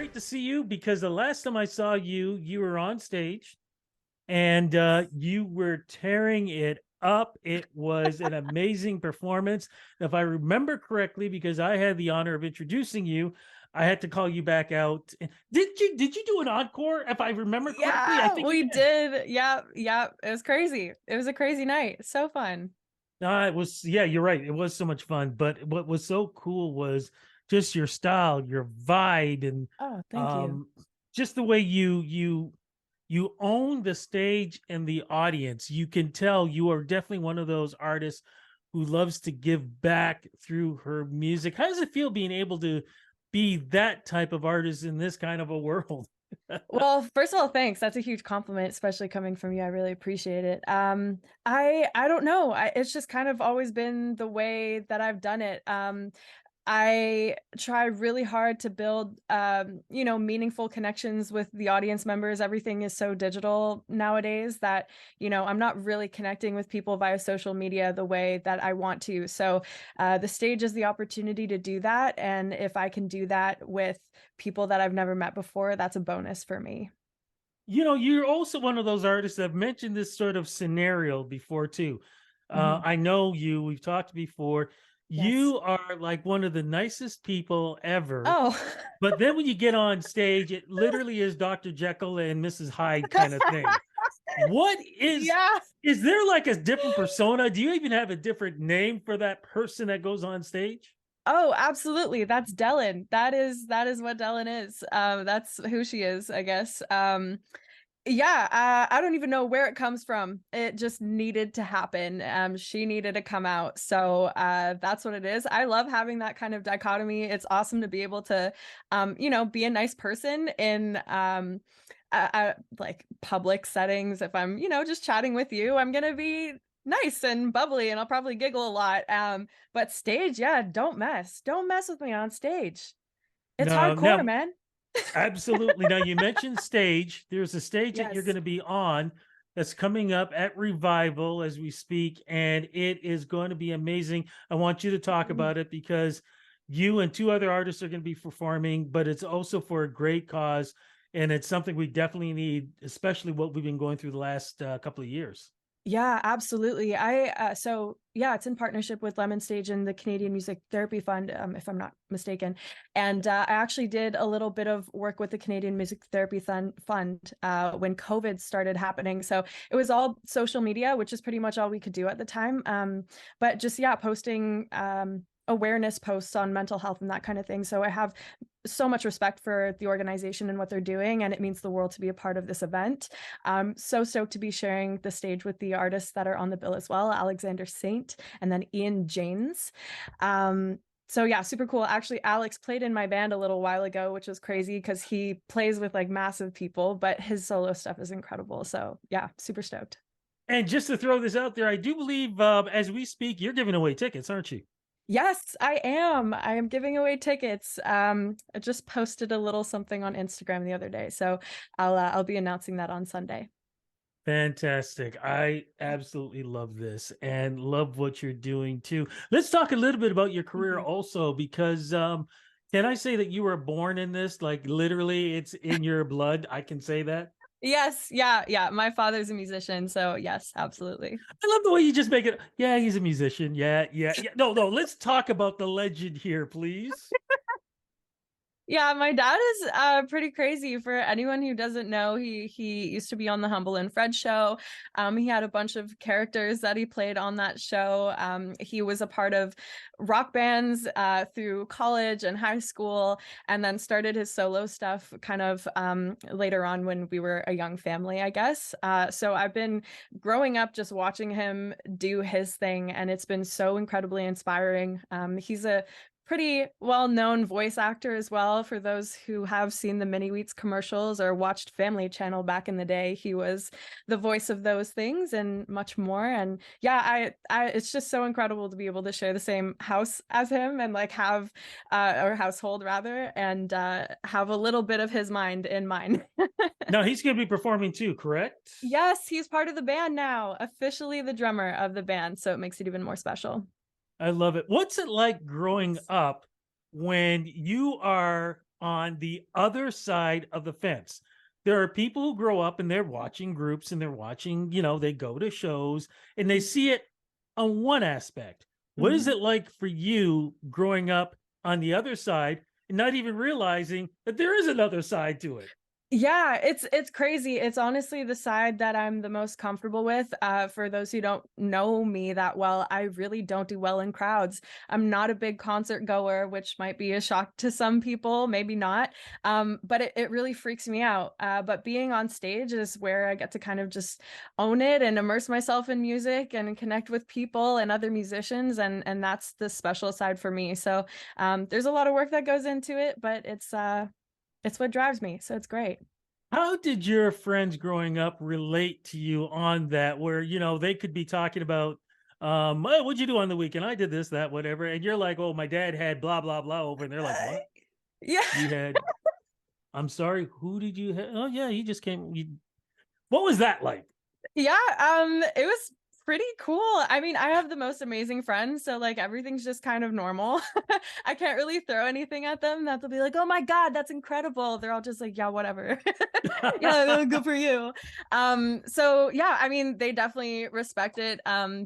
great to see you because the last time I saw you, you were on stage and you were tearing it up. It was an amazing performance. If I remember correctly, because I had the honor of introducing you, I had to call you back out. Did you do an encore? If I remember correctly, I Yeah, think you we did. did. Yeah, yeah. It was crazy. It was a crazy night. So fun. It was, yeah, you're right. It was so much fun. But what was so cool was just your style, your vibe, and Oh, thank you. um, just the way you own the stage and the audience. You can tell you are definitely one of those artists who loves to give back through her music. How does it feel being able to be that type of artist in this kind of a world? Well, first of all, thanks. That's a huge compliment, especially coming from you. I really appreciate it. I don't know. It's just kind of always been the way that I've done it. I try really hard to build, meaningful connections with the audience members. Everything is so digital nowadays that, I'm not really connecting with people via social media the way that I want to. So, the stage is the opportunity to do that. And if I can do that with people that I've never met before, that's a bonus for me. You're also one of those artists that have mentioned this sort of scenario before too. Mhm. I know you, we've talked before. Yes. You are like one of the nicest people ever. Oh. But then when you get on stage, it literally is Dr. Jekyll and Mrs. Hyde kind of thing. What Yeah. is there like a different persona? Do you even have a different name for that person that goes on stage? Oh, absolutely. That's Delyn. That is what Delyn is. That's who she is, I guess. Yeah, I don't even know where it comes from. It just needed to happen. She needed to come out. So that's what it is. I love having that kind of dichotomy. It's awesome to be able to, be a nice person in like public settings. If I'm, just chatting with you, I'm gonna be nice and bubbly, and I'll probably giggle a lot. But stage, yeah, don't mess with me on stage. It's No, hardcore, no, man. absolutely. Now you mentioned stage. There's a stage that you're going Yes. to be on that's coming up at Revival as we speak, and it is going to be amazing. I want you to talk Mhm. about it because you and two other artists are going to be performing, but it's also for a great cause, and it's something we definitely need, especially what we've been going through the last couple of years. Yeah, absolutely. So yeah, it's in partnership with Lemon Stage and the Canadian Music Therapy Fund, if I'm not mistaken. And I actually did a little bit of work with the Canadian Music Therapy Fund when COVID started happening. So it was all social media, which is pretty much all we could do at the time. But just yeah, posting awareness posts on mental health and that kind of thing. So I have so much respect for the organization and what they're doing, and it means the world to be a part of this event. I'm so stoked to be sharing the stage with the artists that are on the bill as well, Alexander Saint and then Ian James. So yeah, super cool. Actually, Alex played in my band a little while ago, which was crazy because he plays with like massive people, but his solo stuff is incredible. So yeah, super stoked. And just to throw this out there, I do believe as we speak, you're giving away tickets, aren't you? Yes, I am. I am giving away tickets. I just posted a little something on Instagram the other day, so I'll be announcing that on Sunday. Fantastic. I absolutely love this and love what you're doing too. Let's talk a little bit about your career Mhm. also, because can I say that you were born in this? Like literally, it's in your blood. I can say that. Yes, yeah, yeah. My father's a musician, so yes, absolutely. I love the way you just make it. Yeah, he's a musician. Yeah, yeah, yeah. No, no, let's talk about the legend here, please. Yeah, my dad is pretty crazy. For anyone who doesn't know, he used to be on the Humble and Fred show. He had a bunch of characters that he played on that show. He was a part of rock bands through college and high school, and then started his solo stuff kind of later on when we were a young family, I guess. So I've been growing up just watching him do his thing, and it's been so incredibly inspiring. He's a pretty well-known voice actor as well. For those who have seen the Mini Wheats commercials or watched Family Channel back in the day, he was the voice of those things and much more. And yeah, it's just so incredible to be able to share the same house as him and like have or household rather, and have a little bit of his mind in mine. Now he's going to be performing too, correct? Yes, he's part of the band now, officially the drummer of the band, so it makes it even more special. I love it. What's it like growing Yes. up when you are on the other side of the fence. There are people who grow up and they're watching groups and they're watching, they go to shows and they see it on one aspect. What is Mhm. it like for you growing up on the other side and not even realizing that there is another side to it? Yeah, it's crazy. It's honestly the side that I'm the most comfortable with. For those who don't know me that well, I really don't do well in crowds. I'm not a big concert goer, which might be a shock to some people, maybe not. But it really freaks me out. But being on stage is where I get to kind of just own it and immerse myself in music and connect with people and other musicians, and that's the special side for me. So there's a lot of work that goes into it, but it's what drives me, so it's great. How did your friends growing up relate to you on that? Where they could be talking about, "Oh, what'd you do on the weekend? I did this, that, whatever," and you're like, "Oh, my dad had blah blah blah over," and they're like, Uh, "What? yeah. You had? I'm sorry, who did you have? Oh yeah, he just came. What was that like?" Yeah, it was pretty cool. I mean, I have the most amazing friends, so, like, everything's just kind of normal. I can't really throw anything at them that they'll be like, "Oh my god, that's incredible." They're all just like, "Yeah, whatever." Yeah, good for you. So yeah, I mean, they definitely respect it.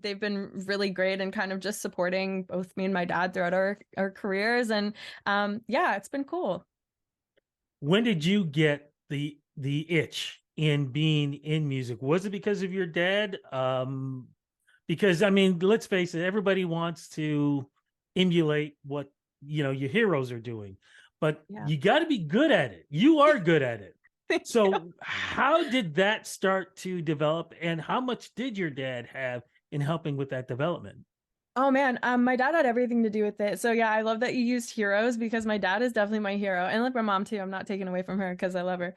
They've been really great and kind of just supporting both me and my dad throughout our careers, and yeah, it's been cool. When did you get the itch in being in music? Was it because of your dad? Because I mean, let's face it, everybody wants to emulate what your heroes are doing, but Yeah. you got to be good at it. You are good at it. Thank you. So, how did that start to develop, and how much did your dad have in helping with that development? Oh man, my dad had everything to do with it. So yeah, I love that you used heroes because my dad is definitely my hero. And like my mom too. I'm not taking away from her because I love her.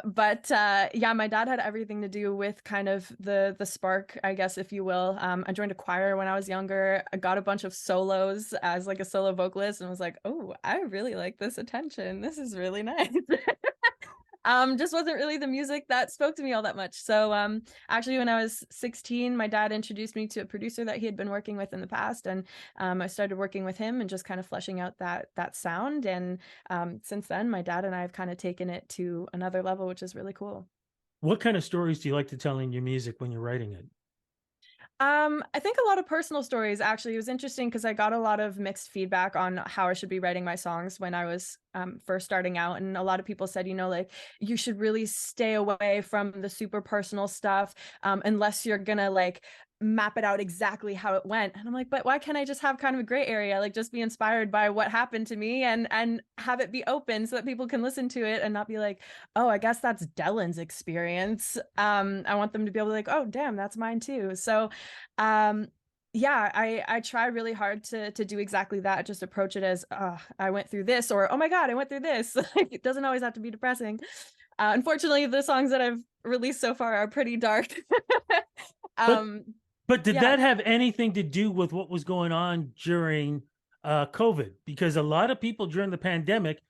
But yeah, my dad had everything to do with kind of the spark, I guess, if you will. I joined a choir when I was younger. I got a bunch of solos as like a solo vocalist and was like, oh, I really like this attention. This is really nice. Just wasn't really the music that spoke to me all that much. So actually when I was 16, my dad introduced me to a producer that he had been working with in the past, and I started working with him and just kind of fleshing out that sound. And since then my dad and I have kind of taken it to another level, which is really cool. What kind of stories do you like to tell in your music when you're writing it? I think a lot of personal stories actually. It was interesting because I got a lot of mixed feedback on how I should be writing my songs when I was first starting out. And a lot of people said, like, you should really stay away from the super personal stuff unless you're gonna like map it out exactly how it went. And I'm like, but why can't I just have kind of a gray area, like just be inspired by what happened to me and have it be open so that people can listen to it and not be like, oh, I guess that's Delyn's experience. I want them to be able to like, oh, damn, that's mine too. So um yeah, I try really hard to do exactly that. Just approach it as I went through this, or oh my god, I went through this. Like it doesn't always have to be depressing. Unfortunately, the songs that I've released so far are pretty dark. But um But did yeah. that have anything to do with what was going on during COVID? Because a lot of people during the pandemic,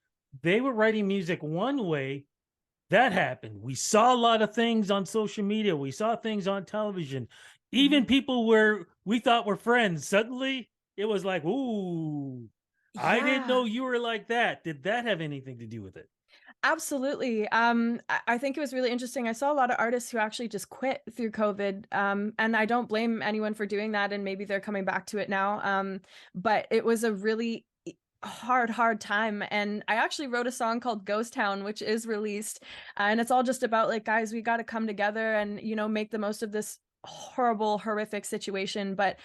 they were writing music one way. That happened. We saw a lot of things on social media. We saw things on television. Even Mhm. people where we thought were friends, suddenly it was like, "Ooh, I didn't Yeah. know you were like that." Did that have anything to do with it? Absolutely. I think it was really interesting. I saw a lot of artists who actually just quit through COVID. And I don't blame anyone for doing that. And maybe they're coming back to it now. But it was a really hard time. And I actually wrote a song called Ghost Town, which is released. And it's all just about like, guys, we got to come together and, make the most of this horrible, horrific situation. But,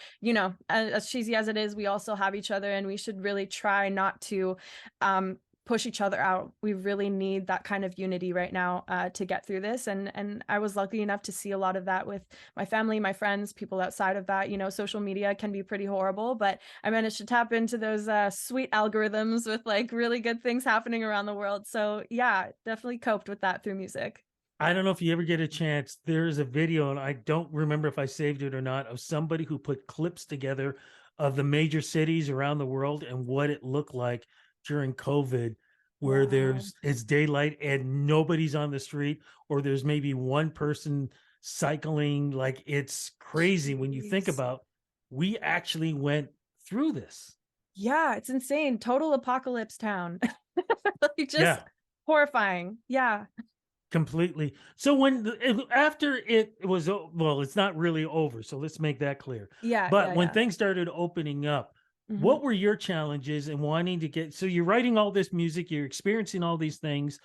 as cheesy as it is, we also have each other and we should really try not to um push each other out. We really need that kind of unity right now to get through this. And I was lucky enough to see a lot of that with my family, my friends, people outside of that. Social media can be pretty horrible, but I managed to tap into those sweet algorithms with like really good things happening around the world. So yeah, definitely coped with that through music. I don't know if you ever get a chance. There's a video, and I don't remember if I saved it or not, of somebody who put clips together of the major cities around the world and what it looked like during COVID, where Wow. it's daylight and nobody's on the street, or there's maybe one person cycling. Like it's crazy when you think Jeez. about we actually went through this. Yeah, it's insane. Total apocalypse town. Like, just Yeah, horrifying. Yeah. completely. So after it was well, it's not really over. So let's make that clear. Yeah, But yeah, when yeah. things started opening up, Mhm. what were your challenges in wanting to get? So you're writing all this music, you're experiencing all these things.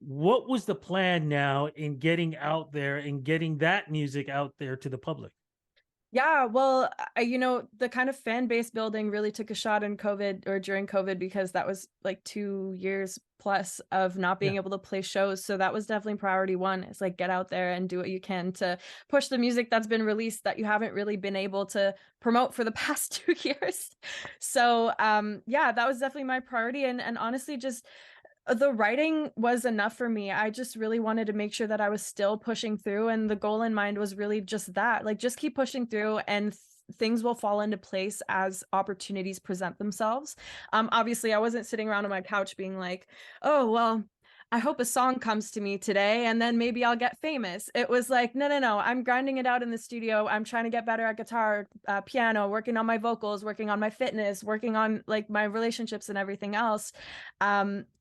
What was the plan now in getting out there and getting that music out there to the public? Yeah, well, the kind of fan base building really took a shot in COVID or during COVID because that was like 2 years plus of not being Yeah. able to play shows. So that was definitely priority one. Is like get out there and do what you can to push the music that's been released that you haven't really been able to promote for the past 2 years. So yeah, that was definitely my priority and honestly just the writing was enough for me. I just really wanted to make sure that I was still pushing through, and the goal in mind was really just that, like, just keep pushing through and things will fall into place as opportunities present themselves. Obviously, I wasn't sitting around on my couch being like, "Oh, well, I hope a song comes to me today and then maybe I'll get famous." It was like, "No, no, no. I'm grinding it out in the studio. I'm trying to get better at guitar, piano, working on my vocals, working on my fitness, working on like my relationships and everything else."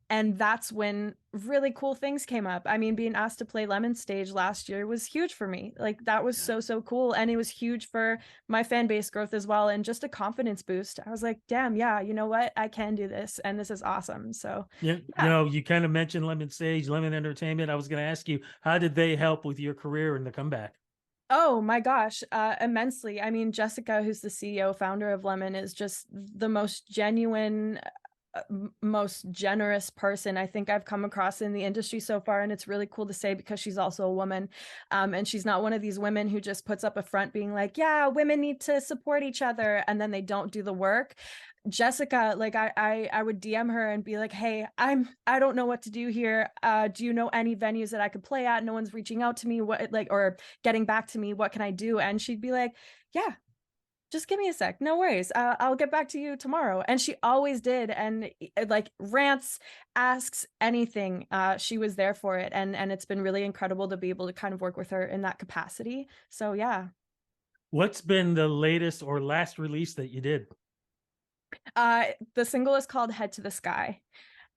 And that's when really cool things came up. I mean, being asked to play Lemon stage last year was huge for me. Like that was Yeah. so, so cool. And it was huge for my fan base growth as well. And just a confidence boost. I was like, damn, yeah, you know what? I can do this. And this is awesome. So Yeah, yeah. you kind of mentioned Lemon Stage, Lemon Entertainment. I was going to ask you, how did they help with your career and the comeback? Oh my gosh, immensely. I mean, Jessica, who's the CEO, founder of Lemon, is just the most genuine, most generous person I think I've come across in the industry so far. And it's really cool to say because she's also a woman. And she's not one of these women who just puts up a front being like, yeah, women need to support each other. And then they don't do the work. Jessica, like I would DM her and be like, "Hey, I don't know what to do here. Do you know any venues that I could play at? No one's reaching out to me. What like or getting back to me. What can I do?" And she'd be like, "Yeah, just give me a sec. No worries. I'll get back to you tomorrow." And she always did. And like rants, asks, anything. She was there for it. And it's been really incredible to be able to kind of work with her in that capacity. So yeah. What's been the latest or last release that you did? The single is called Head to the Sky.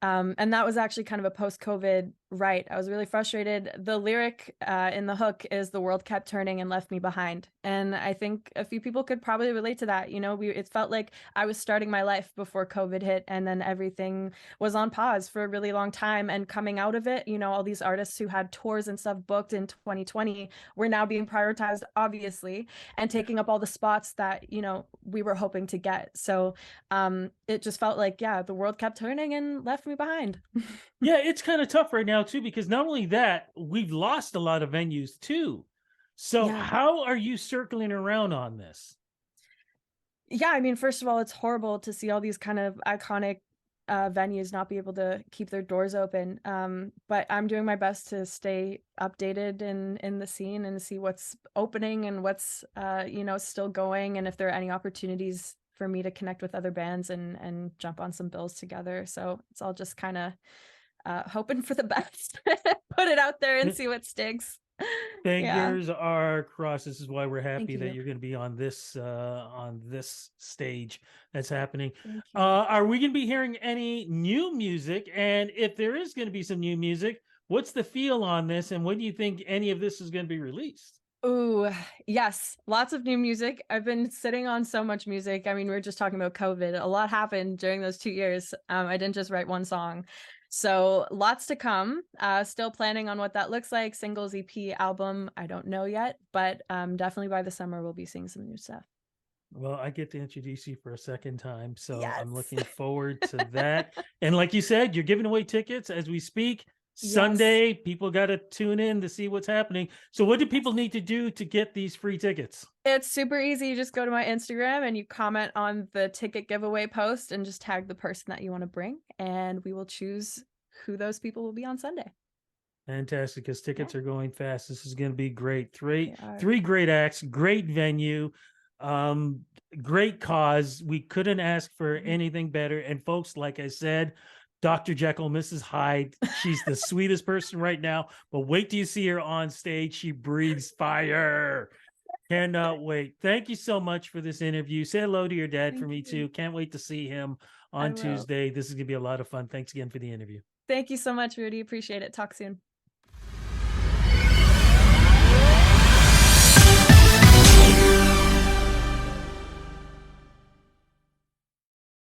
And that was actually kind of a post-COVID write. I was really frustrated. The lyric in the hook is "the world kept turning and left me behind." And I think a few people could probably relate to that. It felt like I was starting my life before COVID hit, and then everything was on pause for a really long time. And coming out of it, all these artists who had tours and stuff booked in 2020 were now being prioritized, obviously, and taking up all the spots that, we were hoping to get. So it just felt like, yeah, the world kept turning and left me behind. Yeah, it's kind of tough right now too, because not only that, we've lost a lot of venues too. So Yeah. how are you circling around on this? Yeah, I mean, first of all, it's horrible to see all these kind of iconic venues not be able to keep their doors open. But I'm doing my best to stay updated in the scene and see what's opening and what's still going, and if there are any opportunities for me to connect with other bands and jump on some bills together. So it's all just kind of hoping for the best. Put it out there and see what sticks. Yeah. Fingers are crossed. This is why we're Thank happy that you. you're going to be on this stage that's happening. Thank you. Are we going to be hearing any new music? And if there is going to be some new music, what's the feel on this? And when do you think any of this is going to be released? Ooh, yes, lots of new music. I've been sitting on so much music. I mean, we were just talking about COVID. A lot happened during those 2 years. I didn't just write one song. So lots to come. Still planning on what that looks like. Singles, EP, album. I don't know yet, but definitely by the summer we'll be seeing some new stuff. Well, I get to introduce you for a second time, so I'm Yes. looking forward to that. And like you said, you're giving away tickets as we speak. Yes. Sunday, people got to tune in to see what's happening. So, what do people need to do to get these free tickets? It's super easy. You just go to my Instagram and you comment on the ticket giveaway post and just tag the person that you want to bring, and we will choose who those people will be on Sunday. Fantastic, because Yeah, tickets are going fast. This is going to be great. they are. Three great acts, great venue, um, great cause. We couldn't ask for Mhm. anything better. And folks, like I said, Dr. Jekyll, Mrs. Hyde, she's the sweetest person right now. But wait till you see her on stage. She breathes fire. Cannot wait. Thank you so much for this interview. Say hello to your dad for Thank me you. too. Can't wait to see him I on will. Tuesday. This is going to be a lot of fun. Thanks again for the interview. Thank you so much, Rudy. Appreciate it. Talk soon.